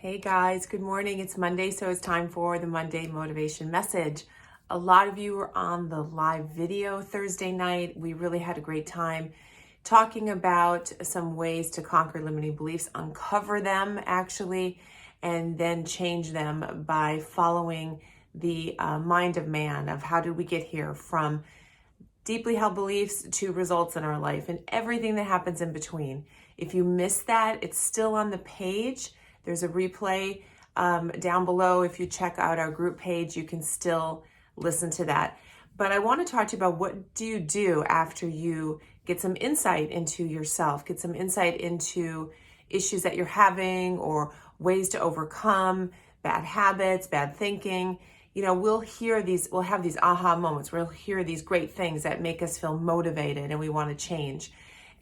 Hey guys, good morning. It's Monday, so it's time for the Monday Motivation Message. A lot of you were on the live video Thursday night. We really had a great time talking about some ways to conquer limiting beliefs, uncover them actually, and then change them by following the mind of man of how did we get here from deeply held beliefs to results in our life and everything that happens in between. If you missed that, it's still on the page. There's a replay down below. If you check out our group page, you can still listen to that. But I want to talk to you about what do you do after you get some insight into yourself, get some insight into issues that you're having or ways to overcome bad habits, bad thinking. You know, we'll have these aha moments. We'll hear these great things that make us feel motivated and we want to change.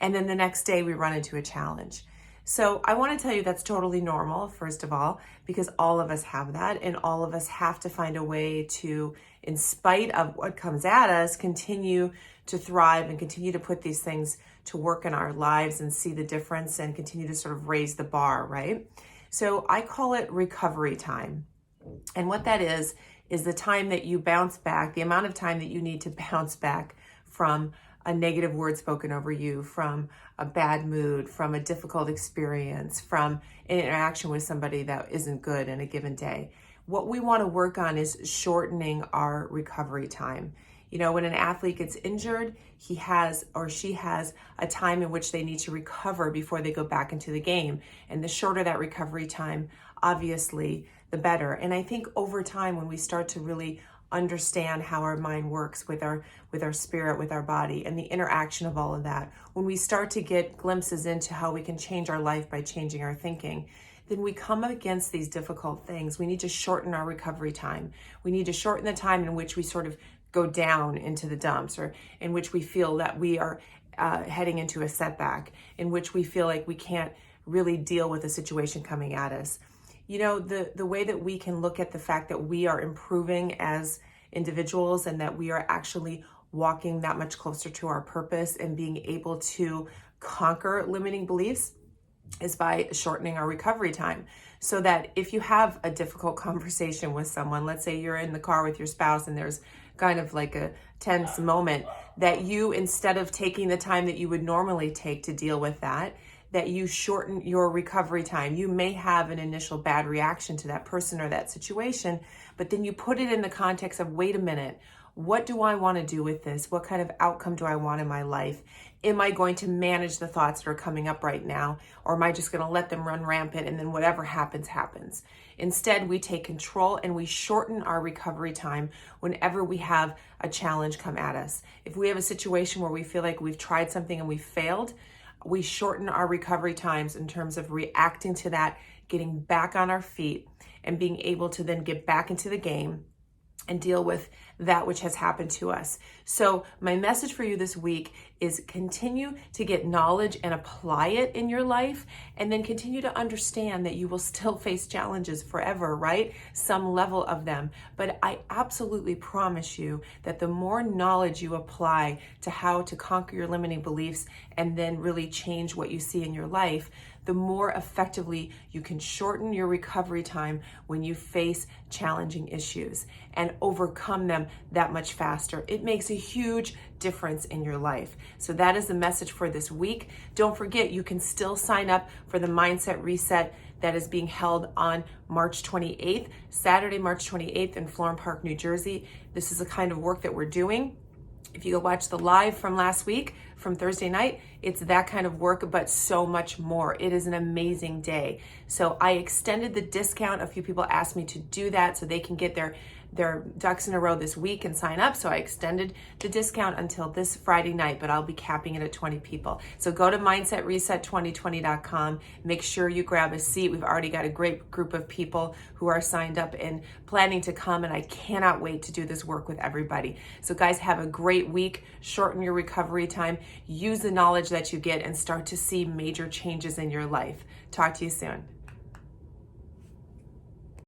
And then the next day we run into a challenge. So I want to tell you that's totally normal, first of all, because all of us have that and all of us have to find a way to, in spite of what comes at us, continue to thrive and continue to put these things to work in our lives and see the difference and continue to sort of raise the bar, right? So I call it recovery time. And what that is the time that you bounce back, the amount of time that you need to bounce back from a negative word spoken over you, from a bad mood, from a difficult experience, from an interaction with somebody that isn't good in a given day. What we want to work on is shortening our recovery time. You know, when an athlete gets injured, he has or she has a time in which they need to recover before they go back into the game. And the shorter that recovery time, obviously, the better. And I think over time, when we start to really understand how our mind works with our spirit, with our body, and the interaction of all of that, when we start to get glimpses into how we can change our life by changing our thinking, then we come against these difficult things. We need to shorten our recovery time. We need to shorten the time in which we sort of go down into the dumps, or in which we feel that we are heading into a setback, in which we feel like we can't really deal with a situation coming at us. You know, the way that we can look at the fact that we are improving as individuals and that we are actually walking that much closer to our purpose and being able to conquer limiting beliefs is by shortening our recovery time. So that if you have a difficult conversation with someone, let's say you're in the car with your spouse and there's kind of like a tense moment, that you, instead of taking the time that you would normally take to deal with that you shorten your recovery time. You may have an initial bad reaction to that person or that situation, but then you put it in the context of, wait a minute, what do I want to do with this? What kind of outcome do I want in my life? Am I going to manage the thoughts that are coming up right now? Or am I just going to let them run rampant and then whatever happens, happens? Instead, we take control and we shorten our recovery time whenever we have a challenge come at us. If we have a situation where we feel like we've tried something and we've failed, we shorten our recovery times in terms of reacting to that, getting back on our feet, and being able to then get back into the game and deal with that which has happened to us. So my message for you this week is continue to get knowledge and apply it in your life, and then continue to understand that you will still face challenges forever, right? Some level of them. But I absolutely promise you that the more knowledge you apply to how to conquer your limiting beliefs and then really change what you see in your life, the more effectively you can shorten your recovery time when you face challenging issues and overcome them that much faster. It makes a huge difference in your life. So that is the message for this week. Don't forget, you can still sign up for the Mindset Reset that is being held on March 28th, Saturday, March 28th in Florham Park, New Jersey. This is the kind of work that we're doing. If you go watch the live from last week, from Thursday night, it's that kind of work, but so much more. It is an amazing day. So I extended the discount. A few people asked me to do that so they can get their ducks in a row this week and sign up. So I extended the discount until this Friday night, but I'll be capping it at 20 people. So go to mindsetreset2020.com. Make sure you grab a seat. We've already got a great group of people who are signed up and planning to come, and I cannot wait to do this work with everybody. So guys, have a great week. Shorten your recovery time. Use the knowledge that you get and start to see major changes in your life. Talk to you soon.